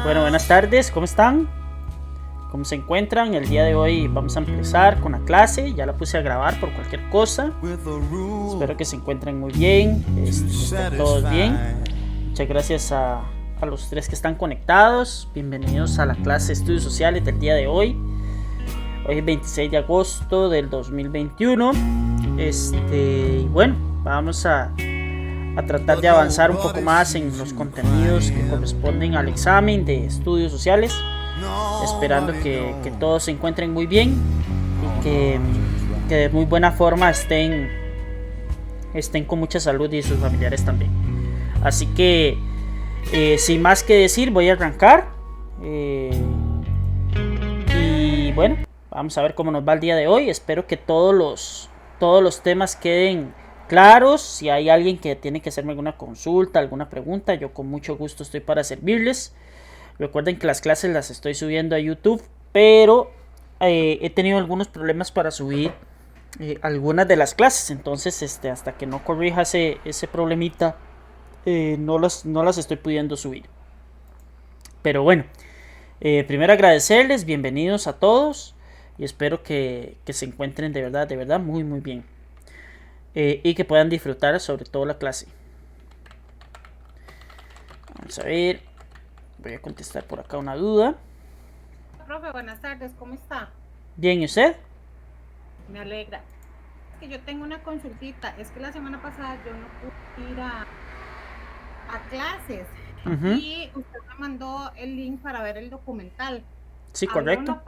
Bueno, buenas tardes, ¿cómo están? ¿Cómo se encuentran? El día de hoy vamos a empezar con la clase, ya la puse a grabar por cualquier cosa. Espero que se encuentren muy bien, estén todos bien. Muchas gracias a los tres que están conectados. Bienvenidos a la clase de estudios sociales del día de hoy. Hoy es 26 de agosto del 2021. Bueno, vamos a tratar de avanzar un poco más en los contenidos que corresponden al examen de estudios sociales, esperando que todos se encuentren muy bien y que de muy buena forma estén con mucha salud y sus familiares también. Así que sin más que decir, voy a arrancar y bueno, vamos a ver cómo nos va el día de hoy. Espero que todos los temas queden claros. Si hay alguien que tiene que hacerme alguna consulta, alguna pregunta, yo con mucho gusto estoy para servirles. Recuerden que las clases las estoy subiendo a YouTube, pero he tenido algunos problemas para subir algunas de las clases. Entonces hasta que no corrija ese problemita, no las estoy pudiendo subir. Pero bueno, primero agradecerles, bienvenidos a todos y espero que se encuentren de verdad muy muy bien. Y que puedan disfrutar sobre todo la clase. Vamos a ver, voy a contestar por acá una duda. Profe, buenas tardes, ¿cómo está? Bien, ¿y usted? Me alegra. Es que yo tengo una consultita, es que la semana pasada yo no pude ir a clases y usted me mandó el link para ver el documental. Sí, correcto.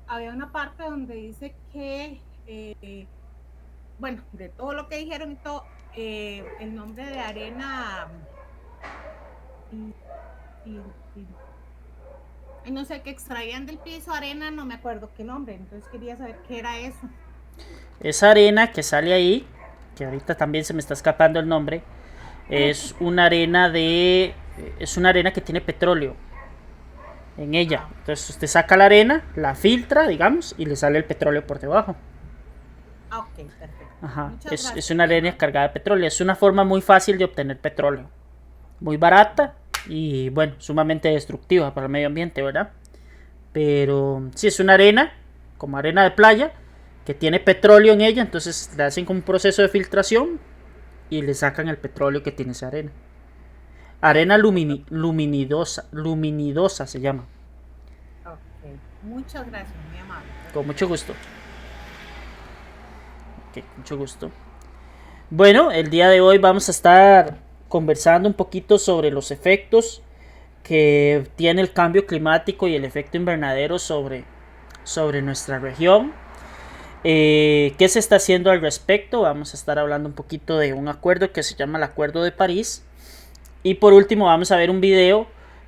Había una parte donde dice que bueno, de todo lo que dijeron y todo, el nombre de arena y no sé, que extraían del piso arena, no me acuerdo qué nombre, entonces quería saber qué era eso. Esa arena que sale ahí, que ahorita también se me está escapando el nombre, es una arena que tiene petróleo en ella. Entonces usted saca la arena, la filtra, digamos, y le sale el petróleo por debajo. Ok, perfecto. Ajá. Es una arena cargada de petróleo. Es una forma muy fácil de obtener petróleo. Muy barata y, bueno, sumamente destructiva para el medio ambiente, ¿verdad? Pero sí, es una arena, como arena de playa, que tiene petróleo en ella. Entonces le hacen como un proceso de filtración y le sacan el petróleo que tiene esa arena. Arena luminidosa se llama. Ok, muchas gracias, muy amable. Con mucho gusto. Ok, mucho gusto. Bueno, el día de hoy vamos a estar conversando un poquito sobre los efectos que tiene el cambio climático y el efecto invernadero sobre nuestra región. ¿Qué se está haciendo al respecto? Vamos a estar hablando un poquito de un acuerdo que se llama el Acuerdo de París. Y por último vamos a ver un video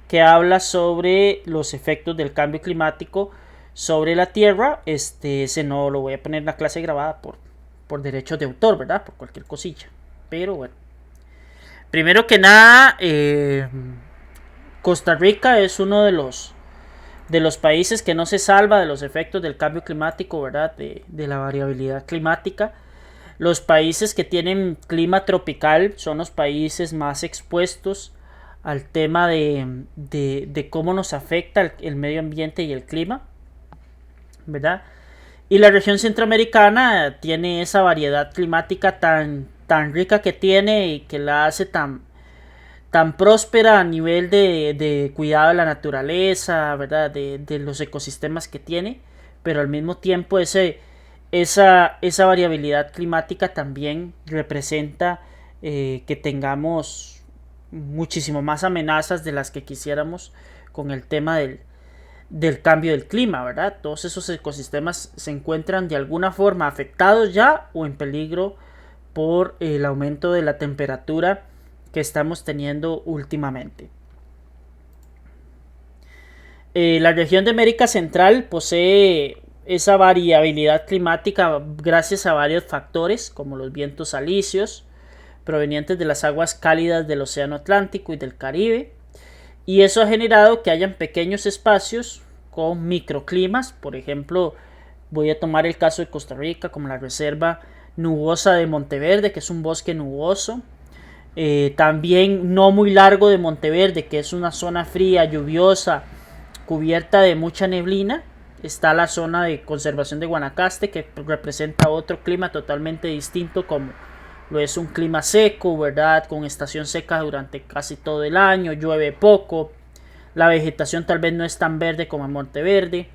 que habla sobre los efectos del cambio climático sobre la Tierra. Ese no lo voy a poner en la clase grabada por derechos de autor, ¿verdad? Por cualquier cosilla. Pero bueno. Primero que nada, Costa Rica es uno de los países que no se salva de los efectos del cambio climático, ¿verdad? De la variabilidad climática. Los países que tienen clima tropical son los países más expuestos al tema de cómo nos afecta el medio ambiente y el clima, ¿verdad? Y la región centroamericana tiene esa variedad climática tan rica que tiene y que la hace tan próspera a nivel de cuidado de la naturaleza, ¿verdad? De los ecosistemas que tiene, pero al mismo tiempo esa variabilidad climática también representa que tengamos muchísimo más amenazas de las que quisiéramos con el tema del cambio del clima, ¿verdad? Todos esos ecosistemas se encuentran de alguna forma afectados ya o en peligro por el aumento de la temperatura que estamos teniendo últimamente. La región de América Central posee esa variabilidad climática gracias a varios factores como los vientos alisios provenientes de las aguas cálidas del Océano Atlántico y del Caribe, y eso ha generado que hayan pequeños espacios con microclimas. Por ejemplo, voy a tomar el caso de Costa Rica como la reserva nubosa de Monteverde, que es un bosque nuboso. También no muy largo de Monteverde, que es una zona fría, lluviosa, cubierta de mucha neblina, está la zona de conservación de Guanacaste, que representa otro clima totalmente distinto, como lo es un clima seco, ¿verdad? Con estación seca durante casi todo el año, llueve poco, la vegetación tal vez no es tan verde como en Monteverde,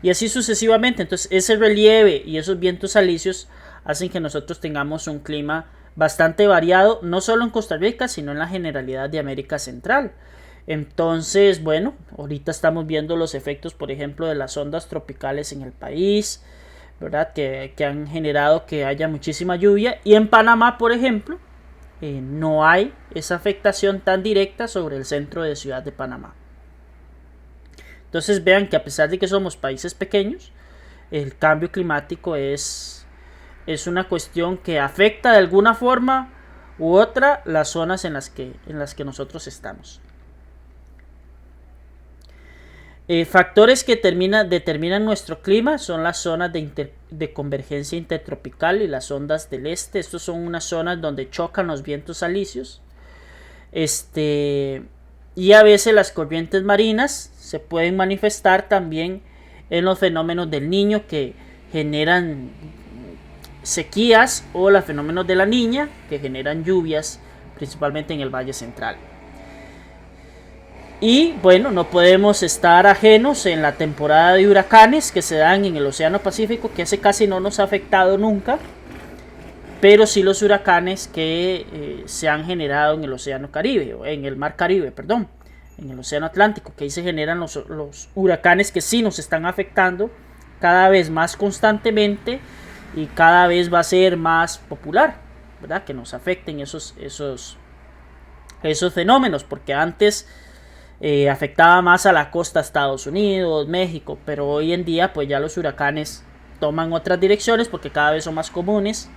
y así sucesivamente. Entonces ese relieve y esos vientos alisios hacen que nosotros tengamos un clima bastante variado, no solo en Costa Rica, sino en la generalidad de América Central. Entonces, bueno, ahorita estamos viendo los efectos, por ejemplo, de las ondas tropicales en el país, ¿verdad? Que han generado que haya muchísima lluvia. Y en Panamá, por ejemplo, no hay esa afectación tan directa sobre el centro de Ciudad de Panamá. Entonces vean que a pesar de que somos países pequeños, el cambio climático es una cuestión que afecta de alguna forma u otra las zonas en las que nosotros estamos. Factores que determinan nuestro clima son las zonas de convergencia intertropical y las ondas del este. Estos son unas zonas donde chocan los vientos alisios. Y a veces las corrientes marinas se pueden manifestar también en los fenómenos del Niño, que generan sequías, o los fenómenos de la Niña, que generan lluvias, principalmente en el Valle Central. Y bueno, no podemos estar ajenos en la temporada de huracanes que se dan en el Océano Pacífico, que ese casi no nos ha afectado nunca, pero sí los huracanes que se han generado en el Océano Caribe, o en el Mar Caribe, perdón, en el Océano Atlántico, que ahí se generan los huracanes que sí nos están afectando cada vez más constantemente y cada vez va a ser más popular, ¿verdad? Que nos afecten esos fenómenos, porque antes afectaba más a la costa de Estados Unidos, México, pero hoy en día pues ya los huracanes toman otras direcciones porque cada vez son más comunes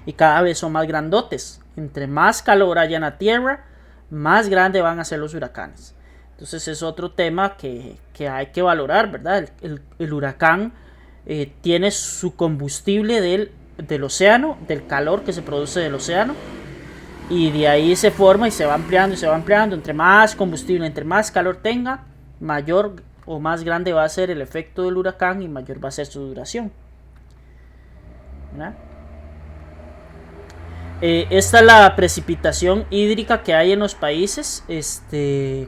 y cada vez son más grandotes. Entre más calor haya en la tierra, más grandes van a ser los huracanes. Entonces es otro tema que hay que valorar, ¿verdad? El huracán tiene su combustible del océano, del calor que se produce del océano, y de ahí se forma y se va ampliando y se va ampliando. Entre más combustible, entre más calor tenga, mayor o más grande va a ser el efecto del huracán y mayor va a ser su duración, ¿verdad? Esta es la precipitación hídrica que hay en los países.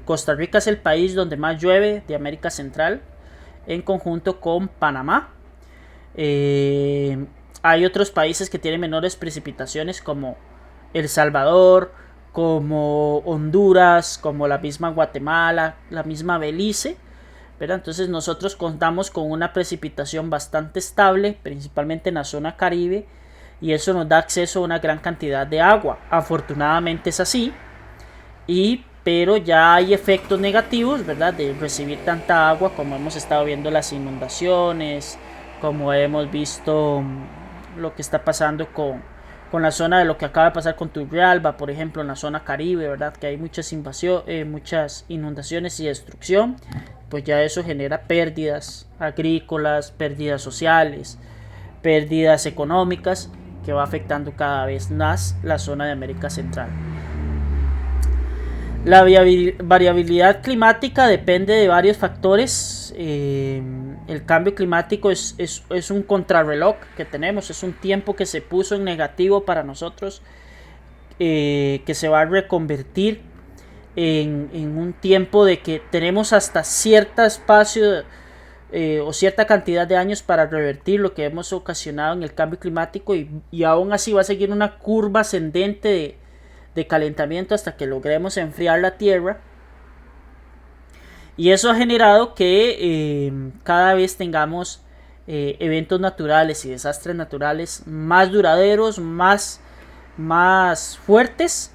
Costa Rica es el país donde más llueve de América Central, en conjunto con Panamá. Hay otros países que tienen menores precipitaciones, como El Salvador, como Honduras, como la misma Guatemala, la misma Belice, ¿verdad? Entonces nosotros contamos con una precipitación bastante estable, principalmente en la zona Caribe, y eso nos da acceso a una gran cantidad de agua. Afortunadamente es así, pero ya hay efectos negativos, ¿verdad? De recibir tanta agua, como hemos estado viendo las inundaciones, como hemos visto lo que está pasando con la zona de lo que acaba de pasar con Turrialba, por ejemplo, en la zona Caribe, ¿verdad? Que hay muchas inundaciones y destrucción. Pues ya eso genera pérdidas agrícolas, pérdidas sociales, pérdidas económicas, que va afectando cada vez más la zona de América Central. La variabilidad climática depende de varios factores. El cambio climático es un contrarreloj que tenemos, es un tiempo que se puso en negativo para nosotros, que se va a reconvertir en un tiempo de que tenemos hasta cierto espacio o cierta cantidad de años para revertir lo que hemos ocasionado en el cambio climático, y aún así va a seguir una curva ascendente de calentamiento hasta que logremos enfriar la tierra, y eso ha generado que cada vez tengamos eventos naturales y desastres naturales más duraderos, más fuertes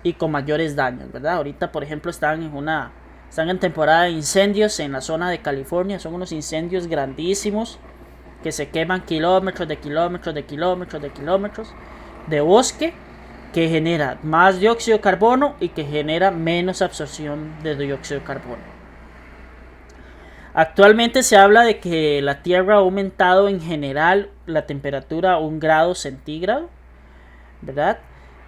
y con mayores daños, ¿verdad? Ahorita, por ejemplo, están en temporada de incendios en la zona de California. Son unos incendios grandísimos que se queman kilómetros de bosque, que genera más dióxido de carbono y que genera menos absorción de dióxido de carbono. Actualmente se habla de que la Tierra ha aumentado en general la temperatura a 1 grado centígrado. ¿verdad?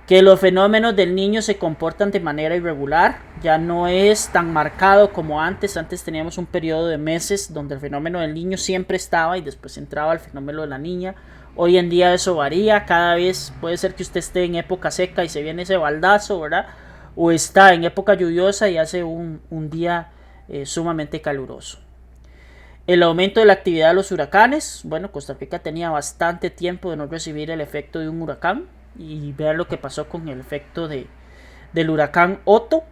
Que los fenómenos del niño se comportan de manera irregular, ya no es tan marcado como antes. Antes teníamos un periodo de meses donde el fenómeno del niño siempre estaba y después entraba el fenómeno de la niña. Hoy en día eso varía, cada vez puede ser que usted esté en época seca y se viene ese baldazo, ¿verdad? O está en época lluviosa y hace un día sumamente caluroso. El aumento de la actividad de los huracanes. Bueno, Costa Rica tenía bastante tiempo de no recibir el efecto de un huracán. Y ver lo que pasó con el efecto del huracán Otto.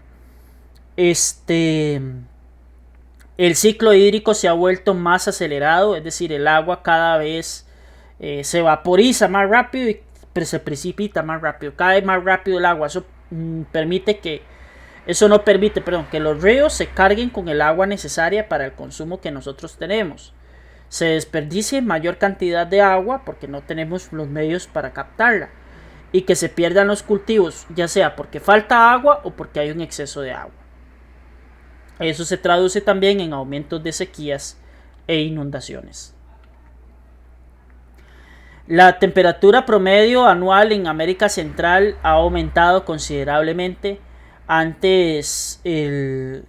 El ciclo hídrico se ha vuelto más acelerado, es decir, el agua cada vez se vaporiza más rápido y se precipita más rápido, cae más rápido el agua. Eso no permite que los ríos se carguen con el agua necesaria para el consumo que nosotros tenemos. Se desperdicia mayor cantidad de agua porque no tenemos los medios para captarla. Y que se pierdan los cultivos, ya sea porque falta agua o porque hay un exceso de agua. Eso se traduce también en aumentos de sequías e inundaciones. La temperatura promedio anual en América Central ha aumentado considerablemente. Antes del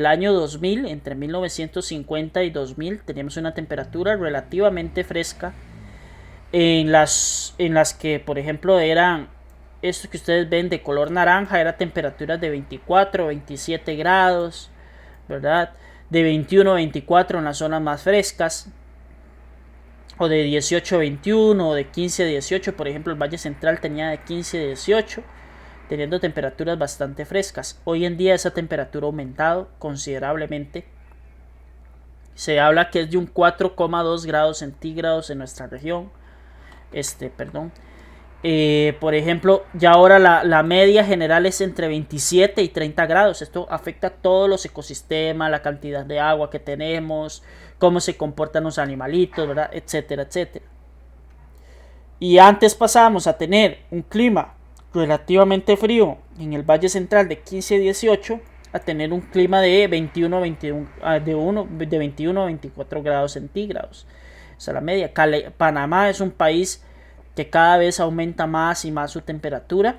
año 2000, entre 1950 y 2000, teníamos una temperatura relativamente fresca. En las que, por ejemplo, eran estos que ustedes ven de color naranja, eran temperaturas de 24 o 27 grados, ¿verdad? De 21 a 24 en las zonas más frescas, o de 18 a 21, o de 15 a 18. Por ejemplo, el Valle Central tenía de 15 a 18, teniendo temperaturas bastante frescas. Hoy en día esa temperatura ha aumentado considerablemente. Se habla que es de un 4,2 grados centígrados en nuestra región. Por ejemplo, ya ahora la media general es entre 27 y 30 grados. Esto afecta a todos los ecosistemas, la cantidad de agua que tenemos, cómo se comportan los animalitos, ¿verdad? Etcétera, etcétera. Y antes pasábamos a tener un clima relativamente frío en el Valle Central de 15 a 18 a tener un clima de 21 a 24 grados centígrados. Esa es la media. Panamá es un país que cada vez aumenta más y más su temperatura.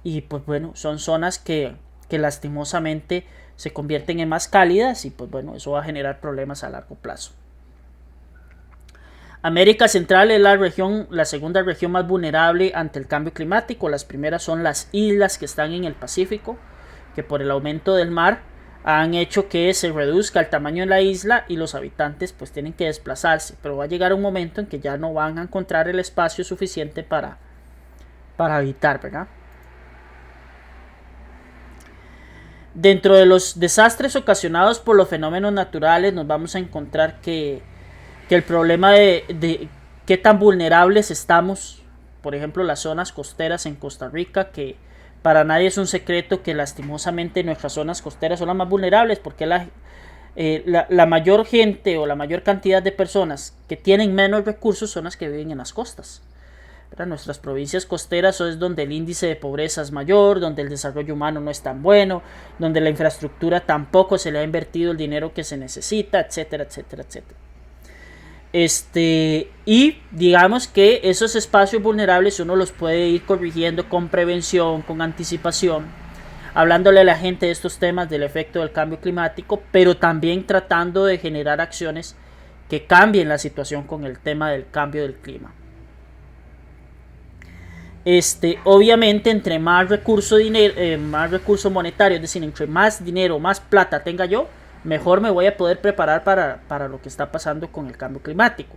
Y pues bueno, son zonas que lastimosamente se convierten en más cálidas. Y pues bueno, eso va a generar problemas a largo plazo. América Central es la segunda región más vulnerable ante el cambio climático. Las primeras son las islas que están en el Pacífico, que por el aumento del mar han hecho que se reduzca el tamaño de la isla y los habitantes pues tienen que desplazarse, pero va a llegar un momento en que ya no van a encontrar el espacio suficiente para habitar, ¿verdad? Dentro de los desastres ocasionados por los fenómenos naturales nos vamos a encontrar que el problema de qué tan vulnerables estamos, por ejemplo las zonas costeras en Costa Rica, que para nadie es un secreto que lastimosamente nuestras zonas costeras son las más vulnerables porque la mayor gente o la mayor cantidad de personas que tienen menos recursos son las que viven en las costas. ¿Verdad? Nuestras provincias costeras es donde el índice de pobreza es mayor, donde el desarrollo humano no es tan bueno, donde la infraestructura tampoco se le ha invertido el dinero que se necesita, etcétera, etcétera, etcétera. Y digamos que esos espacios vulnerables uno los puede ir corrigiendo con prevención, con anticipación, hablándole a la gente de estos temas del efecto del cambio climático, pero también tratando de generar acciones que cambien la situación con el tema del cambio del clima. Obviamente entre más recurso monetario, es decir, entre más dinero, más plata tenga yo, mejor me voy a poder preparar para lo que está pasando con el cambio climático.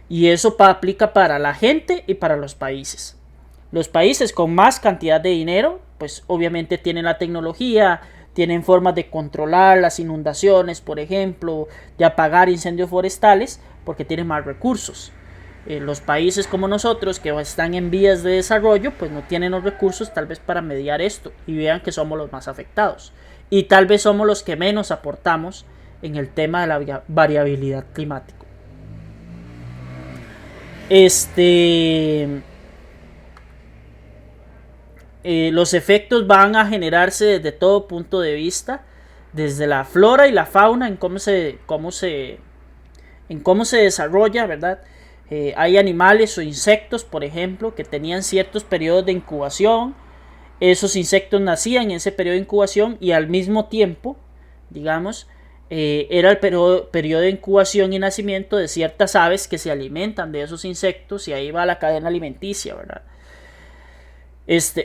Y eso aplica para la gente y para los países. Los países con más cantidad de dinero, pues obviamente tienen la tecnología, tienen formas de controlar las inundaciones, por ejemplo, de apagar incendios forestales, porque tienen más recursos. Los países como nosotros, que están en vías de desarrollo, pues no tienen los recursos tal vez para mediar esto, y vean que somos los más afectados. Y tal vez somos los que menos aportamos en el tema de la variabilidad climática. Los efectos van a generarse desde todo punto de vista, desde la flora y la fauna, en cómo se desarrolla, ¿verdad? Hay animales o insectos, por ejemplo, que tenían ciertos periodos de incubación. Esos insectos nacían en ese periodo de incubación y al mismo tiempo, digamos, era el periodo de incubación y nacimiento de ciertas aves que se alimentan de esos insectos y ahí va la cadena alimenticia, ¿verdad?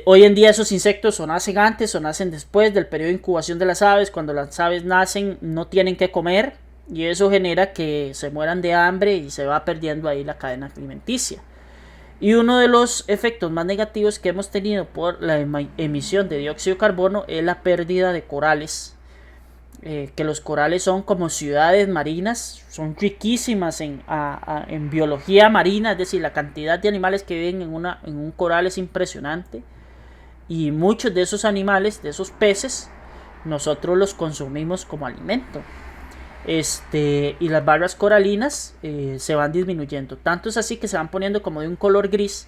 Hoy en día esos insectos o nacen antes o nacen después del periodo de incubación de las aves. Cuando las aves nacen no tienen que comer y eso genera que se mueran de hambre y se va perdiendo ahí la cadena alimenticia. Y uno de los efectos más negativos que hemos tenido por la emisión de dióxido de carbono es la pérdida de corales. Que los corales son como ciudades marinas, son riquísimas en biología marina, es decir, la cantidad de animales que viven en un coral es impresionante. Y muchos de esos animales, de esos peces, nosotros los consumimos como alimento. Y las barras coralinas se van disminuyendo. Tanto es así que se van poniendo como de un color gris.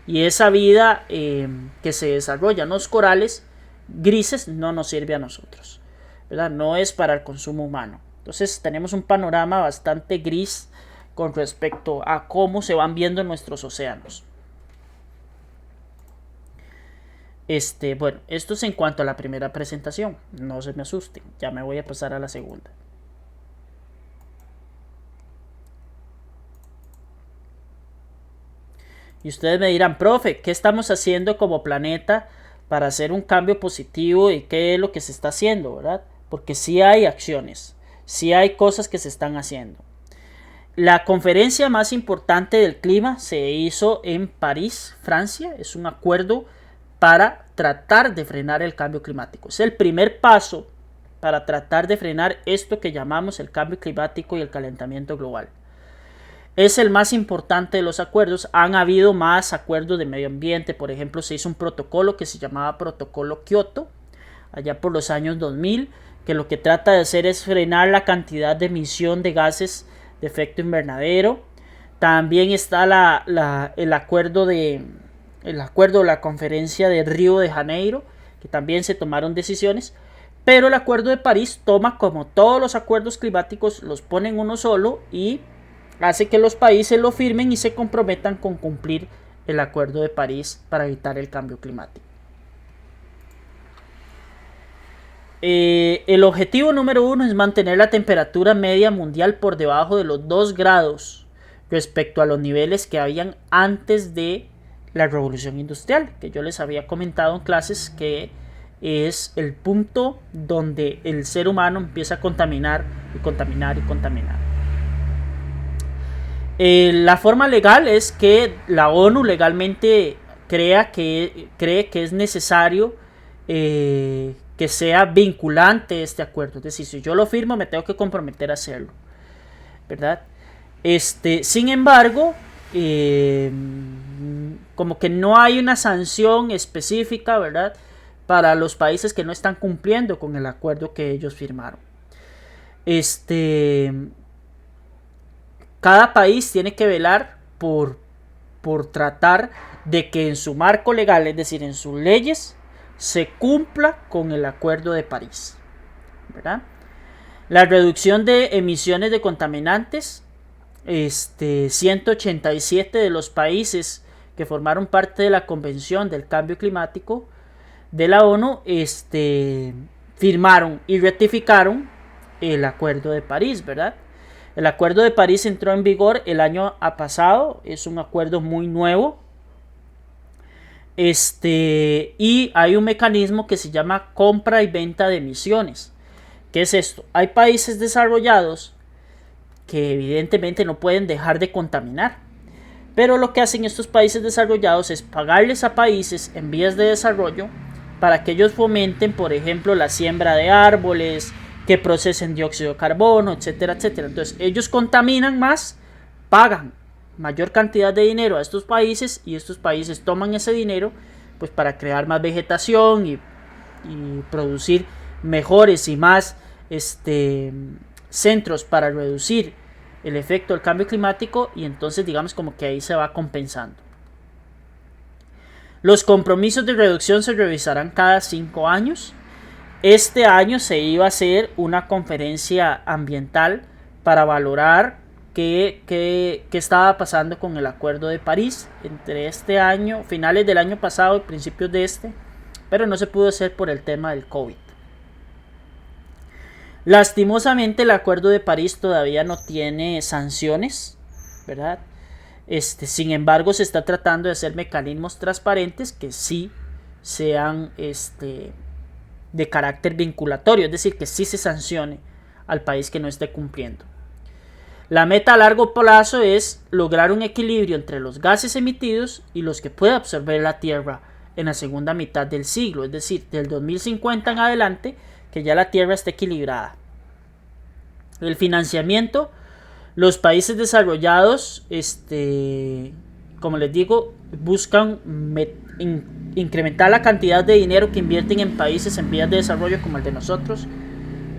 Y esa vida que se desarrolla en los corales grises no nos sirve a nosotros, ¿verdad? No es para el consumo humano. Entonces tenemos un panorama bastante gris con respecto a cómo se van viendo nuestros océanos. Bueno, esto es en cuanto a la primera presentación. No se me asusten, ya me voy a pasar a la segunda. Y ustedes me dirán, profe, ¿qué estamos haciendo como planeta para hacer un cambio positivo y qué es lo que se está haciendo, verdad? Porque sí hay acciones, sí hay cosas que se están haciendo. La conferencia más importante del clima se hizo en París, Francia. Es un acuerdo para tratar de frenar el cambio climático. Es el primer paso para tratar de frenar esto que llamamos el cambio climático y el calentamiento global. Es el más importante de los acuerdos. Han habido más acuerdos de medio ambiente. Por ejemplo, se hizo un protocolo que se llamaba Protocolo Kioto, allá por los años 2000, que lo que trata de hacer es frenar la cantidad de emisión de gases de efecto invernadero. También está el acuerdo de la conferencia de Río de Janeiro, que también se tomaron decisiones. Pero el acuerdo de París toma, como todos los acuerdos climáticos, los pone en uno solo y hace que los países lo firmen y se comprometan con cumplir el Acuerdo de París para evitar el cambio climático. El objetivo número 1 es mantener la temperatura media mundial por debajo de los 2 grados respecto a los niveles que habían antes de la revolución industrial, que yo les había comentado en clases que es el punto donde el ser humano empieza a contaminar y contaminar y contaminar. La forma legal es que la ONU legalmente cree que es necesario que sea vinculante este acuerdo. Es decir, si yo lo firmo me tengo que comprometer a hacerlo, ¿verdad? Sin embargo, como que no hay una sanción específica, ¿verdad?, para los países que no están cumpliendo con el acuerdo que ellos firmaron. Cada país tiene que velar por tratar de que en su marco legal, es decir, en sus leyes, se cumpla con el Acuerdo de París, ¿verdad? La reducción de emisiones de contaminantes, 187 de los países que formaron parte de la Convención del Cambio Climático de la ONU, firmaron y ratificaron el Acuerdo de París, ¿verdad? El Acuerdo de París entró en vigor el año pasado, es un acuerdo muy nuevo. Y hay un mecanismo que se llama compra y venta de emisiones. ¿Qué es esto? Hay países desarrollados que evidentemente no pueden dejar de contaminar, pero lo que hacen estos países desarrollados es pagarles a países en vías de desarrollo para que ellos fomenten, por ejemplo, la siembra de árboles, que procesen dióxido de carbono, etcétera, etcétera. Entonces ellos contaminan más, pagan mayor cantidad de dinero a estos países y estos países toman ese dinero pues para crear más vegetación y producir mejores y más centros para reducir el efecto del cambio climático, y entonces digamos como que ahí se va compensando. Los compromisos de reducción se revisarán cada 5 años. Este año se iba a hacer una conferencia ambiental para valorar qué estaba pasando con el Acuerdo de París entre este año, finales del año pasado y principios de este, pero no se pudo hacer por el tema del COVID. Lastimosamente el Acuerdo de París todavía no tiene sanciones, ¿verdad? Sin embargo, se está tratando de hacer mecanismos transparentes que sí sean de carácter vinculatorio, es decir, que sí se sancione al país que no esté cumpliendo. La meta a largo plazo es lograr un equilibrio entre los gases emitidos y los que puede absorber la Tierra en la segunda mitad del siglo, es decir, del 2050 en adelante, que ya la Tierra esté equilibrada. El financiamiento, los países desarrollados, como les digo, buscan incrementar la cantidad de dinero que invierten en países en vías de desarrollo como el de nosotros,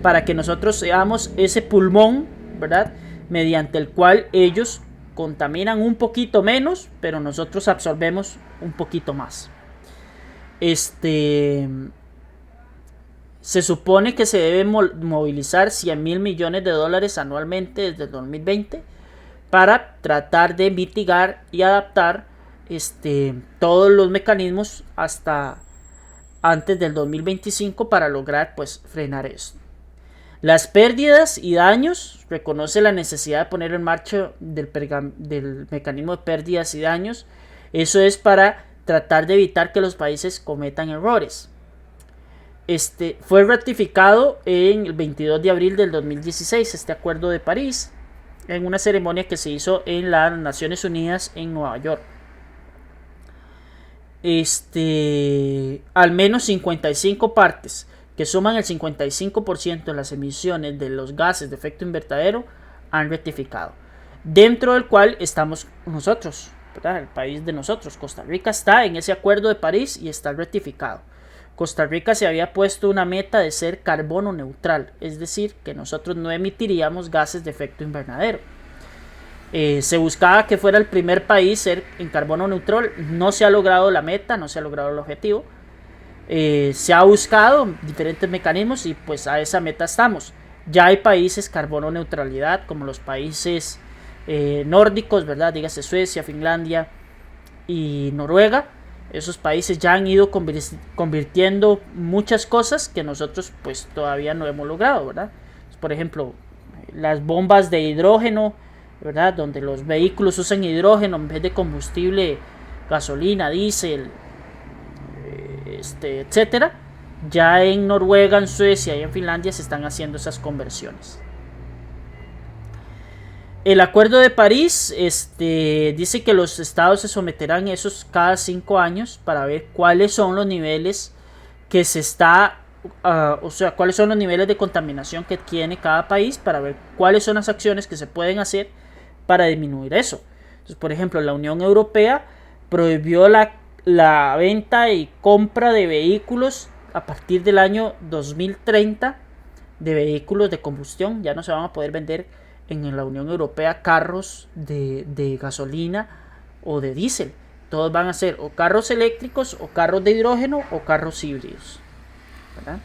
para que nosotros seamos ese pulmón, ¿verdad?, mediante el cual ellos contaminan un poquito menos, pero nosotros absorbemos un poquito más. Se supone que se debe movilizar 100.000 millones de dólares anualmente desde el 2020 para tratar de mitigar y adaptar todos los mecanismos hasta antes del 2025 para lograr pues frenar esto. Las pérdidas y daños, reconoce la necesidad de poner en marcha del mecanismo de pérdidas y daños. Eso es para tratar de evitar que los países cometan errores. Fue ratificado en el 22 de abril del 2016 este Acuerdo de París en una ceremonia que se hizo en las Naciones Unidas en Nueva York. Al menos 55 partes que suman el 55% de las emisiones de los gases de efecto invernadero han ratificado, dentro del cual estamos nosotros, ¿verdad? El país de nosotros, Costa Rica, está en ese Acuerdo de París y está ratificado. Costa Rica se había puesto una meta de ser carbono neutral, es decir, que nosotros no emitiríamos gases de efecto invernadero. Se buscaba que fuera el primer país en carbono neutral. No se ha logrado la meta, no se ha logrado el objetivo. Se ha buscado diferentes mecanismos y pues a esa meta estamos. Ya hay países carbono neutralidad como los países nórdicos, ¿verdad? Dígase Suecia, Finlandia y Noruega. Esos países ya han ido convirtiendo muchas cosas que nosotros pues todavía no hemos logrado, ¿verdad? Por ejemplo, las bombas de hidrógeno, ¿verdad? Donde los vehículos usan hidrógeno en vez de combustible, gasolina, diésel, etcétera. Ya en Noruega, en Suecia y en Finlandia se están haciendo esas conversiones. El Acuerdo de París dice que los estados se someterán a esos cada 5 años para ver cuáles son los niveles que cuáles son los niveles de contaminación que tiene cada país, para ver cuáles son las acciones que se pueden hacer para disminuir eso. Entonces, por ejemplo, la Unión Europea prohibió la venta y compra de vehículos a partir del año 2030 de vehículos de combustión. Ya no se van a poder vender en la Unión Europea carros de gasolina o de diésel. Todos van a ser o carros eléctricos o carros de hidrógeno o carros híbridos, ¿verdad?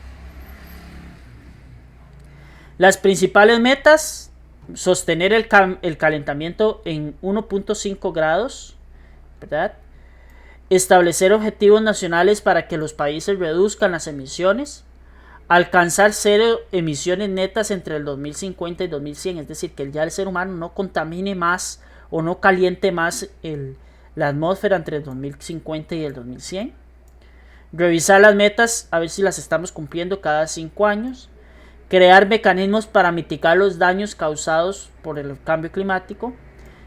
Las principales metas: sostener el calentamiento en 1.5 grados, ¿verdad? Establecer objetivos nacionales para que los países reduzcan las emisiones. Alcanzar cero emisiones netas entre el 2050 y 2100, es decir, que ya el ser humano no contamine más o no caliente más la atmósfera entre el 2050 y el 2100. Revisar las metas, a ver si las estamos cumpliendo cada 5 años. Crear mecanismos para mitigar los daños causados por el cambio climático.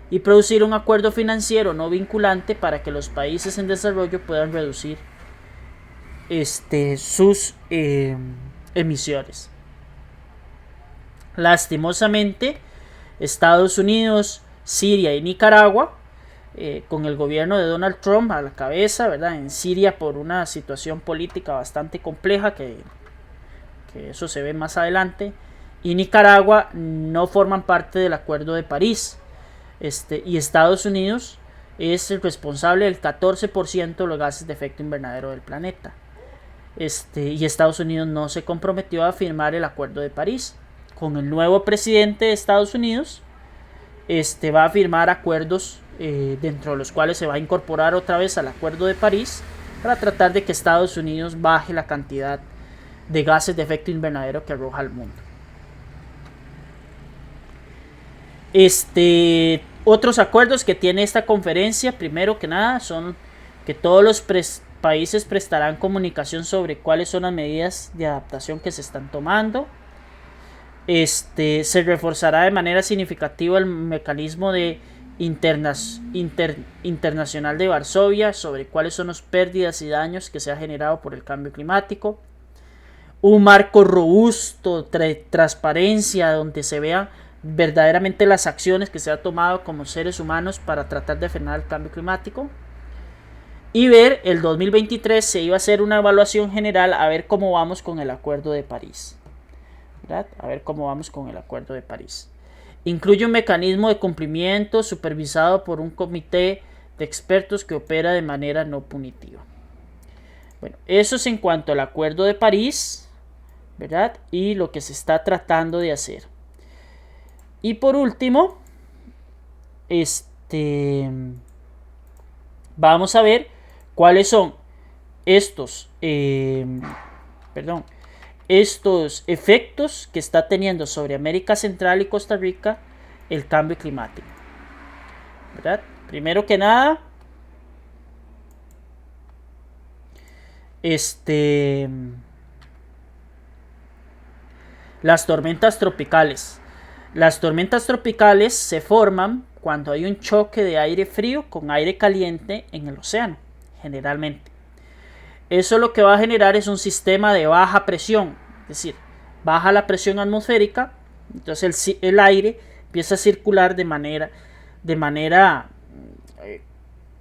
Y producir un acuerdo financiero no vinculante para que los países en desarrollo puedan reducir sus emisiones. Lastimosamente, Estados Unidos, Siria y Nicaragua, con el gobierno de Donald Trump a la cabeza, ¿verdad? En Siria por una situación política bastante compleja que eso se ve más adelante, y Nicaragua no forman parte del Acuerdo de París. Y Estados Unidos es el responsable del 14% de los gases de efecto invernadero del planeta. Y Estados Unidos no se comprometió a firmar el Acuerdo de París. Con el nuevo presidente de Estados Unidos, va a firmar acuerdos dentro de los cuales se va a incorporar otra vez al Acuerdo de París para tratar de que Estados Unidos baje la cantidad de gases de efecto invernadero que arroja al mundo. Otros acuerdos que tiene esta conferencia, primero que nada, son que todos los países prestarán comunicación sobre cuáles son las medidas de adaptación que se están tomando. Se reforzará de manera significativa el mecanismo de internacional de Varsovia sobre cuáles son las pérdidas y daños que se ha generado por el cambio climático. Un marco robusto, transparencia, donde se vean verdaderamente las acciones que se ha tomado como seres humanos para tratar de frenar el cambio climático. Y ver, el 2023 se iba a hacer una evaluación general a ver cómo vamos con el Acuerdo de París. ¿Verdad? A ver cómo vamos con el Acuerdo de París. Incluye un mecanismo de cumplimiento supervisado por un comité de expertos que opera de manera no punitiva. Bueno, eso es en cuanto al Acuerdo de París, ¿verdad? Y lo que se está tratando de hacer. Y por último, vamos a ver cuáles son estos efectos que está teniendo sobre América Central y Costa Rica el cambio climático, ¿verdad? Primero que nada, las tormentas tropicales. Las tormentas tropicales se forman cuando hay un choque de aire frío con aire caliente en el océano, generalmente. Eso lo que va a generar es un sistema de baja presión, es decir, baja la presión atmosférica, entonces el aire empieza a circular de manera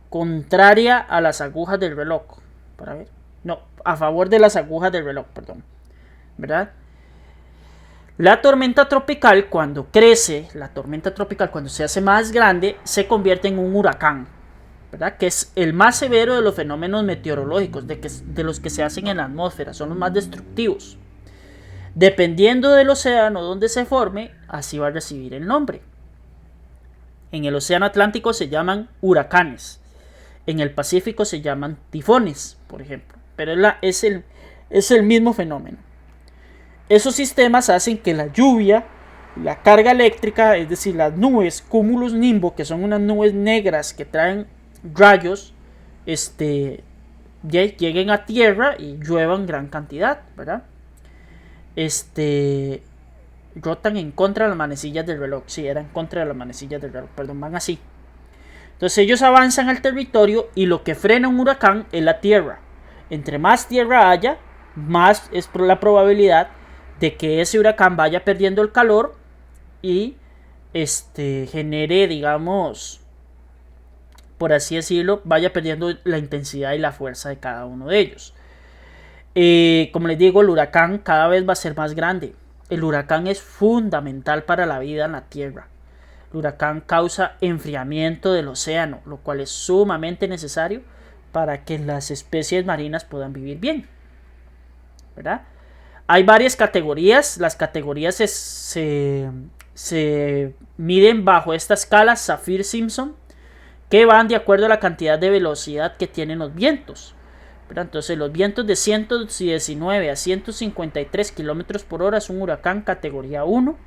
contraria a las agujas del reloj, a favor de las agujas del reloj, perdón, ¿verdad? La tormenta tropical, cuando crece, cuando se hace más grande, se convierte en un huracán, ¿verdad? Que es el más severo de los fenómenos meteorológicos, de los que se hacen en la atmósfera, son los más destructivos. Dependiendo del océano donde se forme, así va a recibir el nombre. En el océano Atlántico se llaman huracanes, en el Pacífico se llaman tifones, por ejemplo, pero es el mismo fenómeno. Esos sistemas hacen que la lluvia, la carga eléctrica, es decir, las nubes, cúmulos nimbo, que son unas nubes negras que traen rayos, lleguen a tierra y lluevan gran cantidad, ¿verdad? Rotan en contra de las manecillas del reloj. Sí, era en contra de las manecillas del reloj, perdón, van así. Entonces ellos avanzan al territorio y lo que frena un huracán es la tierra. Entre más tierra haya, más es la probabilidad de que ese huracán vaya perdiendo el calor y genere, digamos, por así decirlo, vaya perdiendo la intensidad y la fuerza de cada uno de ellos. Como les digo, el huracán cada vez va a ser más grande. El huracán es fundamental para la vida en la Tierra. El huracán causa enfriamiento del océano, lo cual es sumamente necesario para que las especies marinas puedan vivir bien, ¿verdad? Hay varias categorías. Las categorías se miden bajo esta escala Saffir-Simpson, que van de acuerdo a la cantidad de velocidad que tienen los vientos. Entonces los vientos de 119 a 153 km por hora es un huracán categoría 1.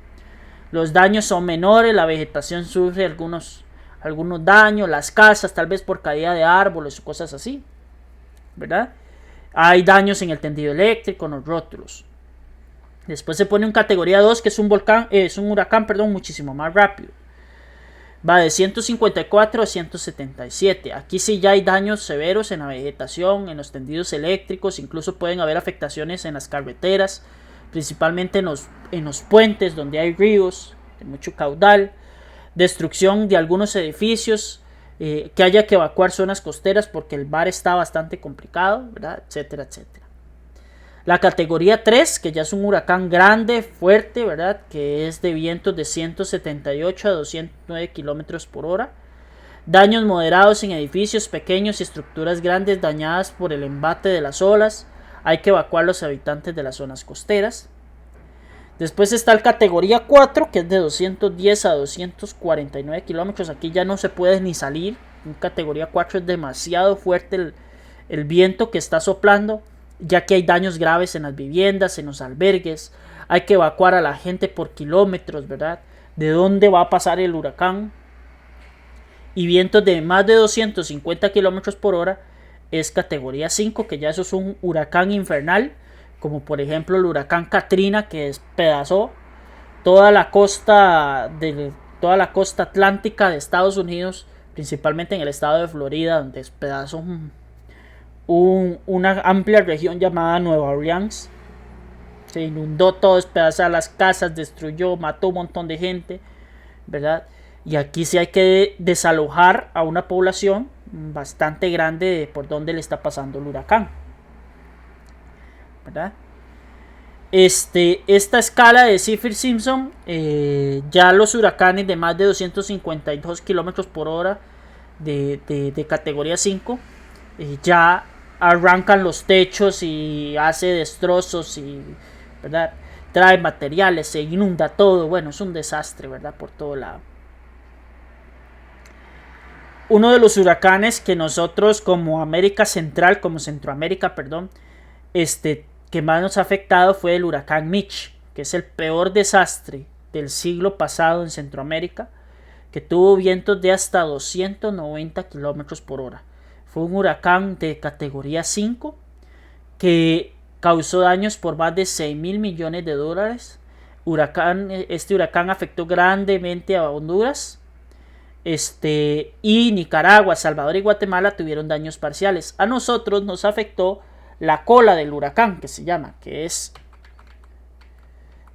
Los daños son menores, la vegetación sufre algunos daños, las casas tal vez por caída de árboles o cosas así, ¿verdad? Hay daños en el tendido eléctrico, en los rótulos. Después se pone un categoría 2 que es un huracán muchísimo más rápido. Va de 154 a 177. Aquí sí ya hay daños severos en la vegetación, en los tendidos eléctricos. Incluso pueden haber afectaciones en las carreteras, principalmente en los puentes donde hay ríos de mucho caudal. Destrucción de algunos edificios, que haya que evacuar zonas costeras porque el mar está bastante complicado, ¿verdad? Etcétera, etcétera. La categoría 3, que ya es un huracán grande, fuerte, ¿verdad? Que es de vientos de 178 a 209 km por hora. Daños moderados en edificios pequeños y estructuras grandes dañadas por el embate de las olas. Hay que evacuar a los habitantes de las zonas costeras. Después está el categoría 4, que es de 210 a 249 kilómetros. Aquí ya no se puede ni salir. En categoría 4 es demasiado fuerte el viento que está soplando, ya que hay daños graves en las viviendas, en los albergues. Hay que evacuar a la gente por kilómetros, ¿verdad? ¿De dónde va a pasar el huracán? Y vientos de más de 250 kilómetros por hora es categoría 5, que ya eso es un huracán infernal, como por ejemplo el huracán Katrina, que despedazó toda la costa atlántica de Estados Unidos, principalmente en el estado de Florida, donde despedazó una amplia región llamada Nueva Orleans. Se inundó todo, despedazó las casas, destruyó, mató un montón de gente, ¿verdad? Y aquí sí hay que desalojar a una población bastante grande de por donde le está pasando el huracán, ¿verdad? Esta escala de Saffir-Simpson, ya los huracanes de más de 252 kilómetros por hora de categoría 5, ya arrancan los techos y hace destrozos, y, ¿verdad? Trae materiales, se inunda todo. Bueno, es un desastre, ¿verdad? Por todo lado. Uno de los huracanes que nosotros como América Central, como Centroamérica, perdón, que más nos ha afectado fue el huracán Mitch, que es el peor desastre del siglo pasado en Centroamérica, que tuvo vientos de hasta 290 kilómetros por hora. Fue un huracán de categoría 5 que causó daños por más de 6.000 millones de dólares. Este huracán afectó grandemente a Honduras, y Nicaragua, Salvador y Guatemala tuvieron daños parciales. A nosotros nos afectó la cola del huracán, que se llama,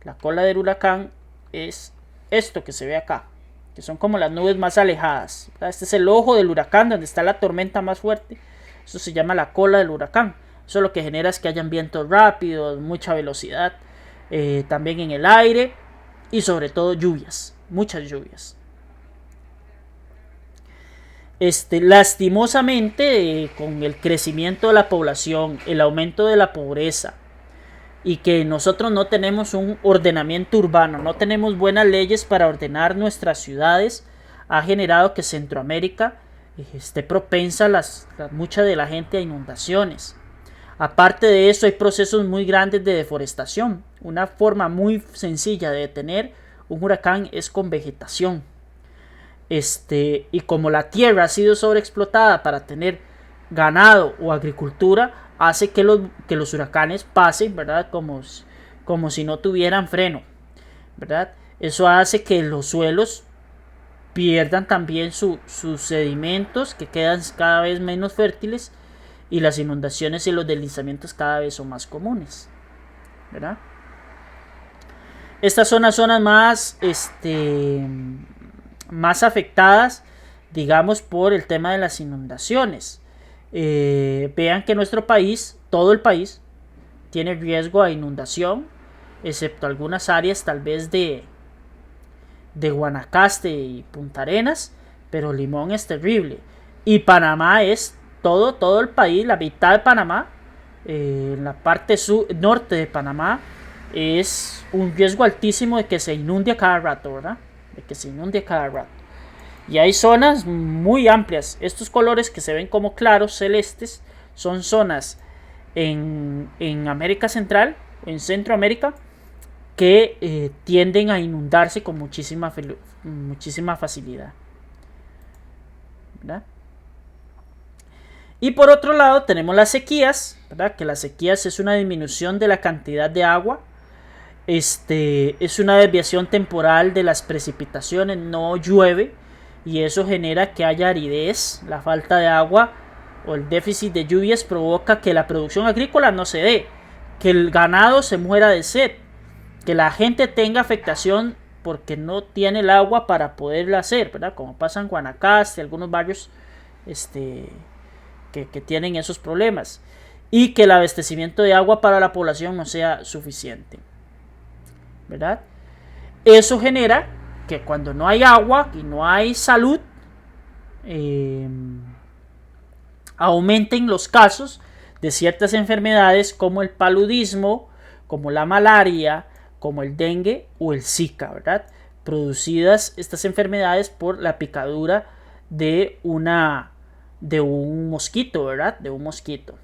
la cola del huracán es esto que se ve acá, que son como las nubes más alejadas. Este es el ojo del huracán, donde está la tormenta más fuerte. Eso se llama la cola del huracán. Eso lo que genera es que hayan vientos rápidos, mucha velocidad, también en el aire, y sobre todo lluvias, muchas lluvias. Lastimosamente, con el crecimiento de la población, el aumento de la pobreza, y que nosotros no tenemos un ordenamiento urbano, no tenemos buenas leyes para ordenar nuestras ciudades, ha generado que Centroamérica esté propensa mucha de la gente a inundaciones. Aparte de eso, hay procesos muy grandes de deforestación. Una forma muy sencilla de detener un huracán es con vegetación. Y como la tierra ha sido sobreexplotada para tener ganado o agricultura, hace que los huracanes pasen, ¿verdad? Como si no tuvieran freno, ¿verdad? Eso hace que los suelos pierdan también sus sedimentos, que quedan cada vez menos fértiles, y las inundaciones y los deslizamientos cada vez son más comunes, ¿verdad? Estas son las zonas más afectadas, digamos, por el tema de las inundaciones. Vean que nuestro país, todo el país, tiene riesgo a inundación, excepto algunas áreas tal vez de Guanacaste y Punta Arenas, pero Limón es terrible. Y Panamá es todo el país, la mitad de Panamá, en la parte norte de Panamá, es un riesgo altísimo de que se inunde a cada rato, ¿verdad? Y hay zonas muy amplias. Estos colores que se ven como claros, celestes, son zonas en América Central, en Centroamérica, que tienden a inundarse con muchísima facilidad, ¿verdad? Y por otro lado tenemos las sequías, ¿verdad? Que las sequías es una disminución de la cantidad de agua. Es una desviación temporal de las precipitaciones, no llueve, y eso genera que haya aridez. La falta de agua o el déficit de lluvias provoca que la producción agrícola no se dé, que el ganado se muera de sed, que la gente tenga afectación porque no tiene el agua para poderla hacer, ¿verdad? Como pasa en Guanacaste, algunos barrios que tienen esos problemas, y que el abastecimiento de agua para la población no sea suficiente, ¿verdad? Eso genera que cuando no hay agua y no hay salud, aumenten los casos de ciertas enfermedades como el paludismo, como la malaria, como el dengue o el Zika, ¿verdad? Producidas estas enfermedades por la picadura de un mosquito, ¿verdad? De un mosquito.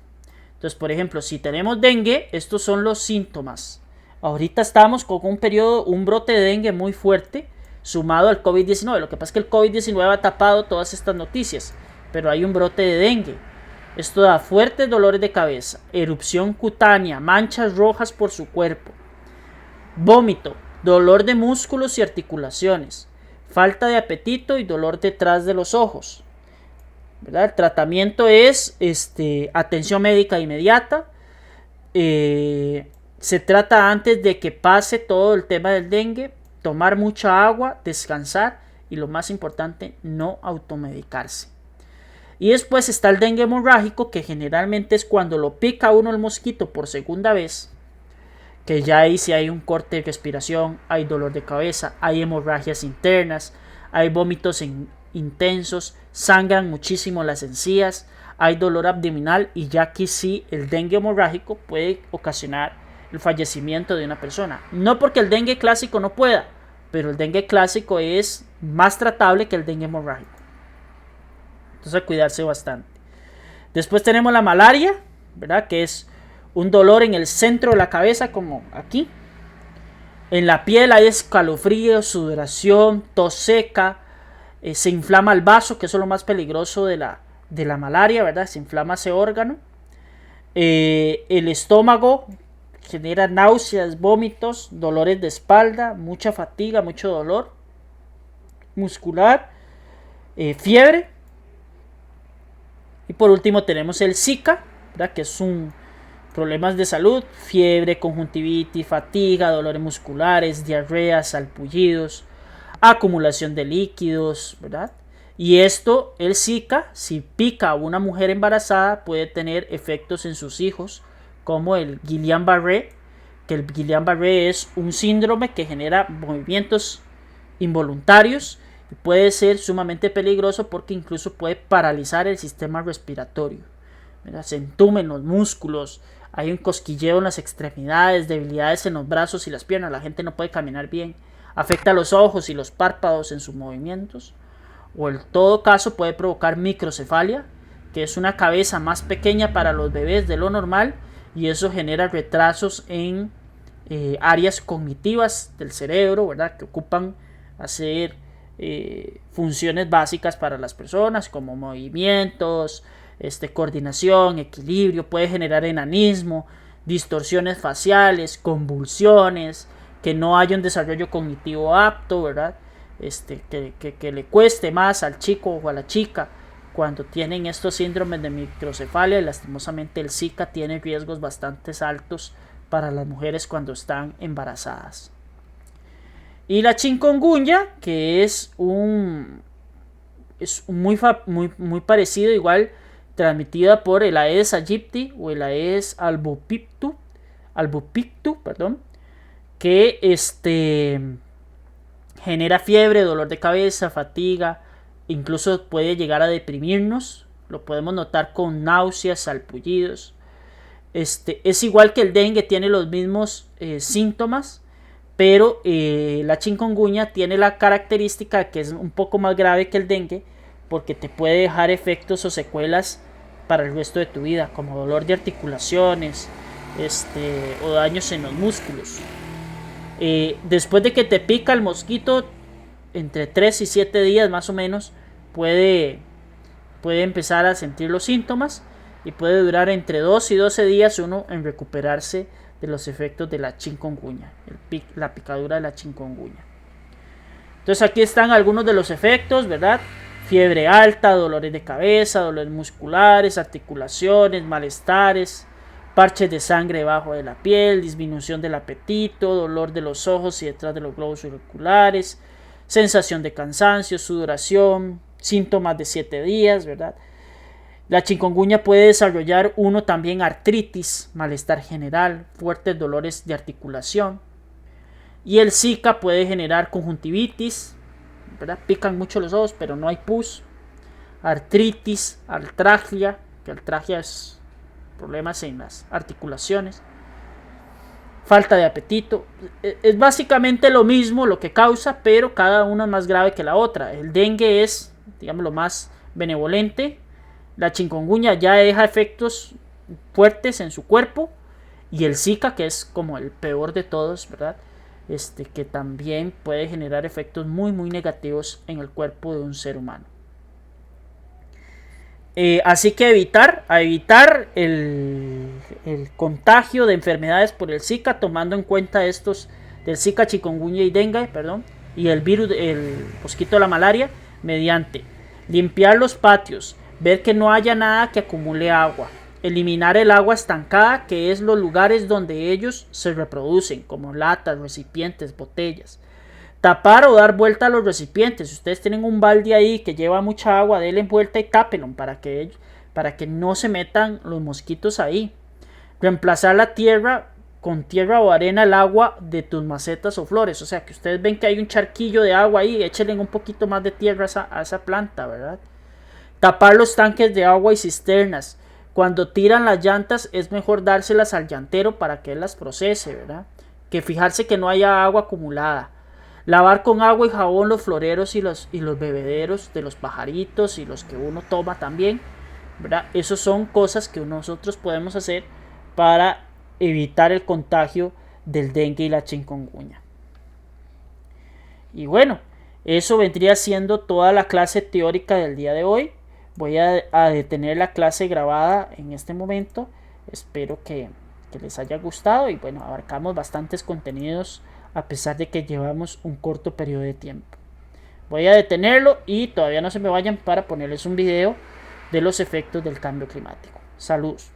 Entonces, por ejemplo, si tenemos dengue, estos son los síntomas. Ahorita estamos con un brote de dengue muy fuerte sumado al COVID-19. Lo que pasa es que el COVID-19 ha tapado todas estas noticias, pero hay un brote de dengue. Esto da fuertes dolores de cabeza, erupción cutánea, manchas rojas por su cuerpo, vómito, dolor de músculos y articulaciones, falta de apetito y dolor detrás de los ojos, ¿verdad? El tratamiento es atención médica inmediata. Se trata antes de que pase todo el tema del dengue, tomar mucha agua, descansar y lo más importante, no automedicarse. Y después está el dengue hemorrágico, que generalmente es cuando lo pica uno el mosquito por segunda vez, que ya ahí sí hay un corte de respiración, hay dolor de cabeza, hay hemorragias internas, hay vómitos intensos, sangran muchísimo las encías, hay dolor abdominal y ya aquí sí el dengue hemorrágico puede ocasionar el fallecimiento de una persona. No porque el dengue clásico no pueda, pero el dengue clásico es más tratable que el dengue hemorrágico. Entonces cuidarse bastante. Después tenemos la malaria, ¿verdad? Que es un dolor en el centro de la cabeza, como aquí. En la piel hay escalofrío, sudoración, tos seca, se inflama el vaso, que eso es lo más peligroso de la malaria, ¿verdad? Se inflama ese órgano. El estómago genera náuseas, vómitos, dolores de espalda, mucha fatiga, mucho dolor muscular, fiebre. Y por último tenemos el Zika, ¿verdad? Que es un problemas de salud, fiebre, conjuntivitis, fatiga, dolores musculares, diarreas, salpullidos, acumulación de líquidos, ¿verdad? Y esto, el Zika, si pica a una mujer embarazada, puede tener efectos en sus hijos, como el Guillain-Barré, que el Guillain-Barré es un síndrome que genera movimientos involuntarios y puede ser sumamente peligroso porque incluso puede paralizar el sistema respiratorio, ¿verdad? Se entumen los músculos, hay un cosquilleo en las extremidades, debilidades en los brazos y las piernas, la gente no puede caminar bien, afecta los ojos y los párpados en sus movimientos, o en todo caso puede provocar microcefalia, que es una cabeza más pequeña para los bebés de lo normal, y eso genera retrasos en áreas cognitivas del cerebro, ¿verdad? Que ocupan hacer funciones básicas para las personas, como movimientos, coordinación, equilibrio. Puede generar enanismo, distorsiones faciales, convulsiones, que no haya un desarrollo cognitivo apto, ¿verdad? Que le cueste más al chico o a la chica cuando tienen estos síndromes de microcefalia. Y lastimosamente el Zika tiene riesgos bastante altos para las mujeres cuando están embarazadas. Y la chikungunya, que es muy parecido, igual transmitida por el Aedes aegypti o el Aedes albopictu, que genera fiebre, dolor de cabeza, fatiga, incluso puede llegar a deprimirnos. Lo podemos notar con náuseas, salpullidos. Es igual que el dengue, tiene los mismos síntomas, pero la chikungunya tiene la característica que es un poco más grave que el dengue, porque te puede dejar efectos o secuelas para el resto de tu vida, como dolor de articulaciones, o daños en los músculos. Después de que te pica el mosquito, entre 3 y 7 días más o menos, puede empezar a sentir los síntomas, y puede durar entre 2 y 12 días uno en recuperarse de los efectos de la chikungunya, la picadura de la chikungunya. Entonces aquí están algunos de los efectos, ¿verdad? Fiebre alta, dolores de cabeza, dolores musculares, articulaciones, malestares, parches de sangre debajo de la piel, disminución del apetito, dolor de los ojos y detrás de los globos oculares, sensación de cansancio, sudoración, síntomas de 7 días, ¿verdad? La chikungunya puede desarrollar uno también artritis, malestar general, fuertes dolores de articulación. Y el Zika puede generar conjuntivitis, ¿verdad? Pican mucho los ojos, pero no hay pus. Artritis, artralgia, que artralgia es problemas en las articulaciones. falta de apetito. Es básicamente lo mismo lo que causa, pero cada uno es más grave que la otra. El dengue es, digamos, lo más benevolente. La chikungunya ya deja efectos fuertes en su cuerpo. Y el Zika, que es como el peor de todos, ¿verdad? Que también puede generar efectos muy muy negativos en el cuerpo de un ser humano. Así que evitar el contagio de enfermedades por el Zika, tomando en cuenta estos del Zika, chikungunya y dengue, perdón, y el virus, el mosquito de la malaria, mediante limpiar los patios, ver que no haya nada que acumule agua, eliminar el agua estancada, que es los lugares donde ellos se reproducen, como latas, recipientes, botellas. Tapar o dar vuelta a los recipientes. Si ustedes tienen un balde ahí que lleva mucha agua, denle vuelta y tápenlo para que no se metan los mosquitos ahí. Reemplazar la tierra con tierra o arena el agua de tus macetas o flores. O sea, que ustedes ven que hay un charquillo de agua ahí, échenle un poquito más de tierra a esa planta, ¿verdad? Tapar los tanques de agua y cisternas. Cuando tiran las llantas es mejor dárselas al llantero para que él las procese, ¿verdad? Que fijarse que no haya agua acumulada. Lavar con agua y jabón los floreros y los bebederos de los pajaritos y los que uno toma también, ¿verdad? Esas son cosas que nosotros podemos hacer para evitar el contagio del dengue y la chikungunya. Y bueno, eso vendría siendo toda la clase teórica del día de hoy. Voy a detener la clase grabada en este momento. Espero que les haya gustado y bueno, abarcamos bastantes contenidos a pesar de que llevamos un corto periodo de tiempo. Voy a detenerlo y todavía no se me vayan para ponerles un video de los efectos del cambio climático. Saludos.